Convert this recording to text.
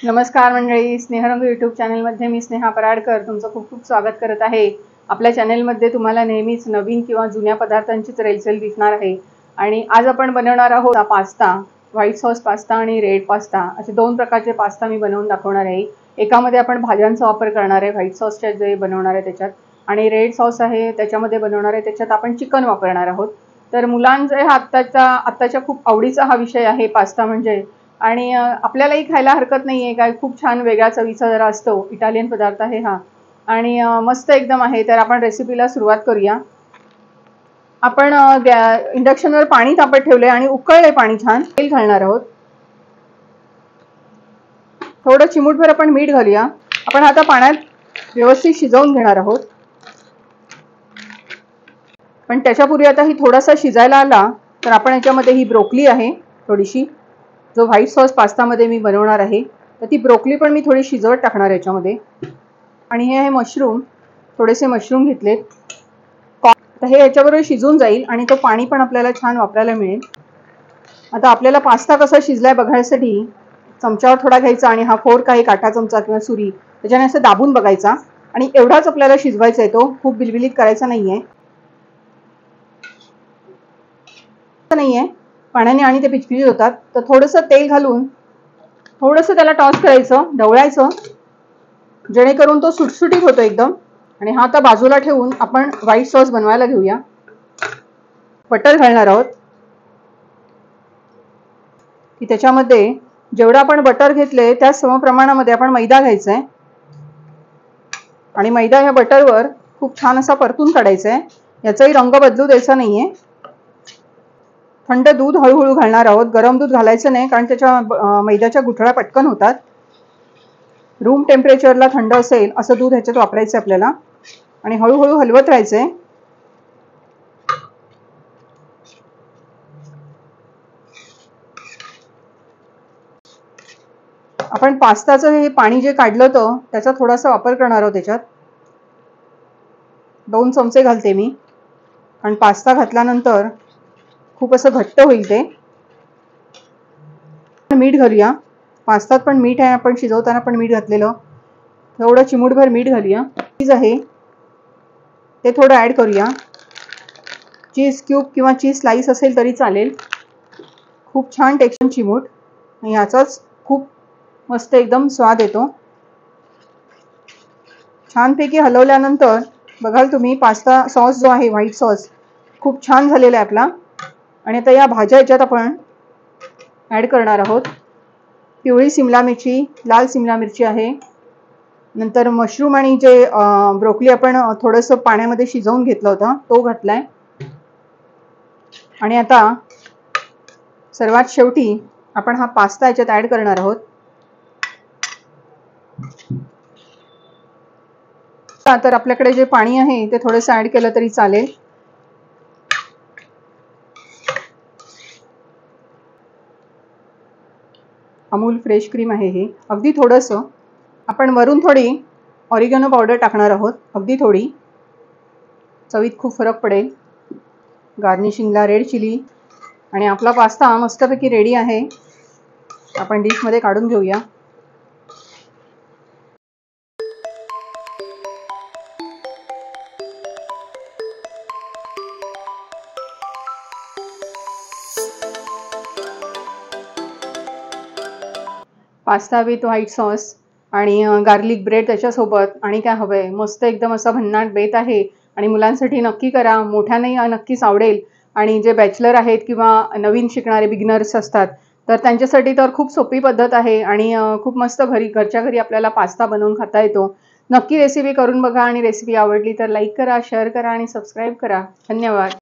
नमस्कार मंडळी, स्नेहरंग यूट्यूब चॅनलमध्ये मी स्नेहा पराडकर तुमचं खूप खूप स्वागत करत आहे। आपल्या चॅनलमध्ये तुम्हाला नेहमीच नवीन किंवा जुन्या पदार्थांचीच रेलचेल दिसणार आहे। आणि आज आपण बनवणार आहोत पास्ता, व्हाईट सॉस पास्ता आणि रेड पास्ता असे दोन प्रकारचे पास्ता मी बनवून दाखवणार आहे। एकामध्ये आपण भाज्यांचा वापर करणार आहे, व्हाईट सॉसच्या जे बनवणार आहे त्याच्यात, आणि रेड सॉस आहे त्याच्यामध्ये बनवणार आहे त्याच्यात आपण चिकन वापरणार आहोत। तर मुलांचे हा आत्ताच्या खूप आवडीचा हा विषय आहे पास्ता म्हणजे, आणि आपल्यालाही खायला हरकत नाही आहे काय, खूप छान वेगळा चवीचा जरा असतो, इटालियन पदार्थ आहे हा आणि मस्त एकदम आहे। तर आपण रेसिपीला सुरुवात करूया। आपण इंडक्शनवर पाणी तापत ठेवले आणि उकळले पाणी, छान तेल घालणार आहोत। थोडं चिमूटभर आपण मीठ घालूया। आपण आता पाण्यात व्यवस्थित शिजवून घेणार आहोत, पण त्याच्यापूर्वी आता ही थोडासा शिजायला आला तर आपण याच्यामध्ये ही ब्रोकली आहे थोडीशी, जो व्हाईट सॉस पास्तामध्ये मी बनवणार आहे, तर ती ब्रोकली पण मी थोडी शिजवत टाकणार याच्यामध्ये। आणि हे आहे मशरूम, थोडेसे मशरूम घेतलेत, तर हे याच्याबरोबर शिजून जाईल आणि तो पाणी पण आपल्याला छान वापरायला मिळेल। आता आपल्याला पास्ता कसा शिजलाय बघण्यासाठी चमच्यावर थोडा घ्यायचा आणि हा फोर्क आहे, काटा चमचा किंवा सुरी, त्याच्याने असं दाबून बघायचा आणि एवढाच आपल्याला शिजवायचा आहे, तो खूप बिलबिलीत करायचा नाहीये पाण्याने आणि ते पिचपिचीत होतात। तर थोडंसं तेल घालून थोडंसं त्याला टॉस करायचं, ढवळायचं, जेणेकरून तो सुटसुटीत होतो एकदम। आणि हा आता बाजूला ठेवून आपण व्हाईट सॉस बनवायला घेऊया। बटर घालणार आहोत की त्याच्यामध्ये जेवढं आपण बटर घेतले त्या समप्रमाणामध्ये आपण मैदा घ्यायचा आहे आणि मैदा ह्या बटरवर खूप छान असा परतून काढायचा आहे, याचाही रंग बदलू द्यायचा नाहीये। थंड दूध हळूहळू घालणार आहोत, गरम दूध घालायचं नाही कारण त्याच्या मैद्याच्या गुठळ्या पटकन होतात। रूम टेम्परेचरला थंड असेल असं दूध ह्याच्यात वापरायचं आपल्याला आणि हळूहळू हलवत राहायचंय। आपण पास्ताचं हे पाणी जे काढलं होतं त्याचा थोडासा वापर करणार आहोत त्याच्यात, 2 चमचे घालते मी, कारण पास्ता घातल्यानंतर खूप असं घट्ट होईल ते। मीठ घालूया, पास्तात पण मीठ आहे, आपण शिजवताना पण मीठ घातलेलं, थोडं चिमूटभर मीठ घालूया। चीज आहे ते थोडं ॲड करूया, चीज क्यूब किंवा चीज स्लाइस असेल तरी चालेल, खूप छान टेक्स्चर चिमूट, आणि याचाच खूप मस्त एकदम स्वाद येतो। छानपैकी हलवल्यानंतर बघाल तुम्ही पास्ता सॉस जो आहे व्हाईट सॉस खूप छान झालेला आहे आपला। आणि आता या भाज्या याच्यात आपण ॲड करणार आहोत। पिवळी सिमला मिरची, लाल सिमला मिरची आहे, नंतर मशरूम आणि जे ब्रोकली आपण थोडंसं पाण्यामध्ये शिजवून घेतलं होतं तो घातलाय। आणि आता सर्वात शेवटी आपण हा पास्ता याच्यात ॲड करणार आहोत। तर आपल्याकडे जे पाणी आहे ते थोडंसं ॲड केलं तरी चालेल। अमूल फ्रेश क्रीम आहे हे, अगदी थोडंसं। आपण वरून थोडी ऑरिगॅनो पावडर टाकणार आहोत, अगदी थोडी, चवीत खूप फरक पडेल। गार्निशिंगला रेड चिली, आणि आपला पास्ता मस्तपैकी रेडी आहे। आपण डिशमध्ये काढून घेऊया। पास्ता विथ व्हाईट सॉस आणि गार्लिक ब्रेड त्याच्यासोबत, आणि काय हवंय, मस्त एकदम असा भन्नाट बेत आहे। आणि मुलांसाठी नक्की करा, मोठ्यांनाही नक्कीच आवडेल। आणि जे बॅचलर आहेत किंवा नवीन शिकणारे बिगिनर्स असतात तर त्यांच्यासाठी तर खूप सोपी पद्धत आहे आणि खूप मस्त घरच्या घरी आपल्याला पास्ता बनवून खाता येतो। नक्की रेसिपी करून बघा, आणि रेसिपी आवडली तर लाईक करा, शेअर करा आणि सबस्क्राईब करा। धन्यवाद।